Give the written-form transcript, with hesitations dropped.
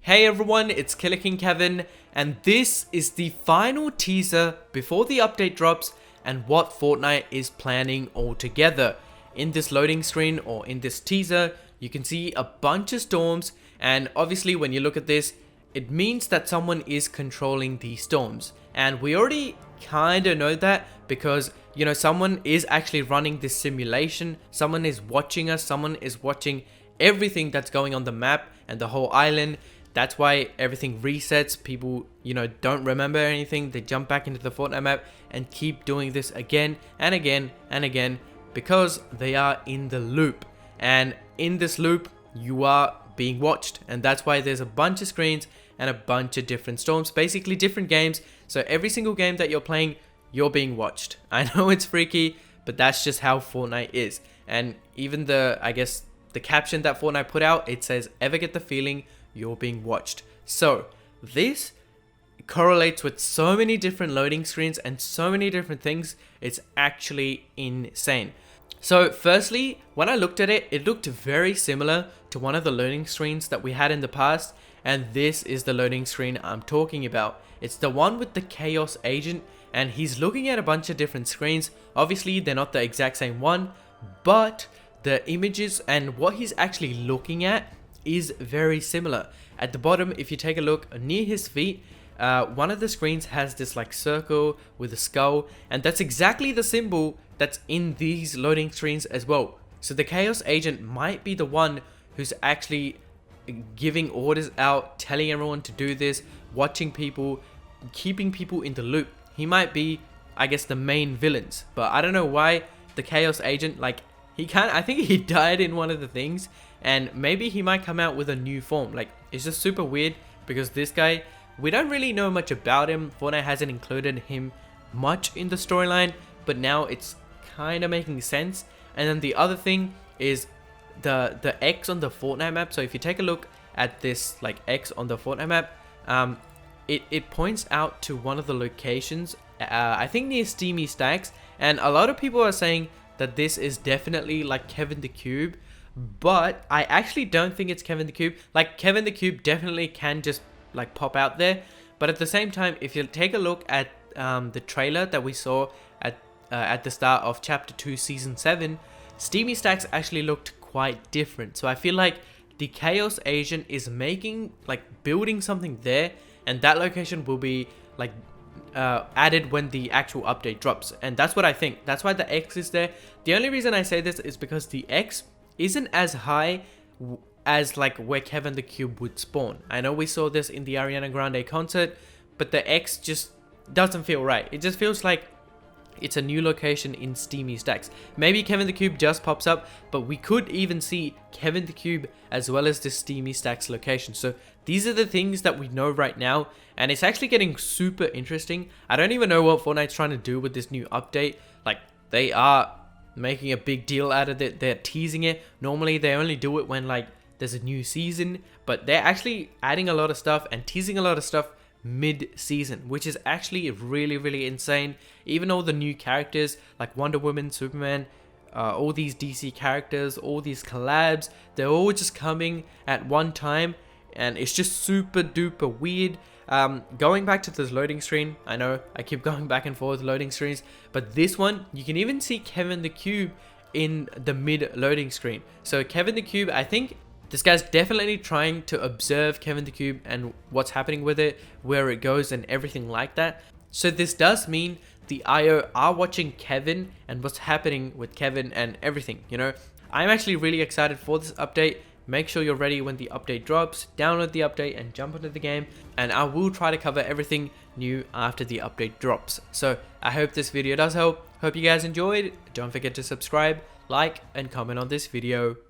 Hey everyone, it's KillerKingKevin, and this is the final teaser before the update drops and what Fortnite is planning altogether. In this loading screen or in this teaser, you can see a bunch of storms, and obviously when you look at this, it means that someone is controlling these storms. And we already kinda know that because, you know, someone is actually running this simulation, someone is watching us, someone is watching everything that's going on the map and the whole island. That's why everything resets. People, you know, don't remember anything. They jump back into the Fortnite map and keep doing this again and again and again because they are in the loop. And in this loop, you are being watched. And that's why there's a bunch of screens and a bunch of different storms, basically different games. So every single game that you're playing, you're being watched. I know it's freaky, but that's just how Fortnite is. And even I guess the caption that Fortnite put out, it says, "Ever get the feeling you're being watched?" So this correlates with so many different loading screens and so many different things. It's actually insane. So firstly, when I looked at it, it looked very similar to one of the loading screens that we had in the past, and this is the loading screen I'm talking about. It's the one with the Chaos Agent, and he's looking at a bunch of different screens. Obviously they're not the exact same one, but the images and what he's actually looking at is very similar. At the bottom, if you take a look near his feet, one of the screens has this like circle with a skull, and that's exactly the symbol that's in these loading screens as well. So the Chaos Agent might be the one who's actually giving orders out, telling everyone to do this, watching people, keeping people in the loop. He might be, I guess, the main villains, but I don't know why the Chaos Agent, like, I think he died in one of the things, and maybe he might come out with a new form. Like, it's just super weird because this guy, we don't really know much about him. Fortnite hasn't included him much in the storyline, but now it's kind of making sense. And then the other thing is the X on the Fortnite map. So if you take a look at this like X on the Fortnite map, it points out to one of the locations, I think near Steamy Stacks, and a lot of people are saying that this is definitely like Kevin the Cube, but I actually don't think it's Kevin the Cube. Like, Kevin the Cube definitely can just like pop out there, but at the same time, if you take a look at the trailer that we saw at the start of Chapter 2 Season 7, Steamy Stacks actually looked quite different. So I feel like the Chaos Agent is building something there, and that location will be like added when the actual update drops. And that's what I think. That's why the X is there. The only reason I say this is because the X isn't as high as like where Kevin the Cube would spawn. I know we saw this in the Ariana Grande concert, but the X just doesn't feel right. It just feels like it's a new location in Steamy Stacks. Maybe Kevin the Cube just pops up, but we could even see Kevin the Cube as well as the Steamy Stacks location. So these are the things that we know right now, and it's actually getting super interesting. I don't even know what Fortnite's trying to do with this new update. Like, they are making a big deal out of it. They're teasing it. Normally they only do it when like there's a new season, but they're actually adding a lot of stuff and teasing a lot of stuff mid-season, which is actually really insane. Even all the new characters like Wonder Woman, Superman, all these DC characters, all these collabs, they're all just coming at one time, and it's just super duper weird. Going back to this loading screen, I know I keep going back and forth loading screens, but this one, you can even see Kevin the Cube in the mid loading screen. So Kevin the Cube, I think this guy's definitely trying to observe Kevin the Cube and what's happening with it, where it goes and everything like that. So this does mean the IO are watching Kevin and what's happening with Kevin and everything, you know. I'm actually really excited for this update. Make sure you're ready when the update drops. Download the update and jump into the game, and I will try to cover everything new after the update drops. So I hope this video does help. Hope you guys enjoyed. Don't forget to subscribe, like, and comment on this video.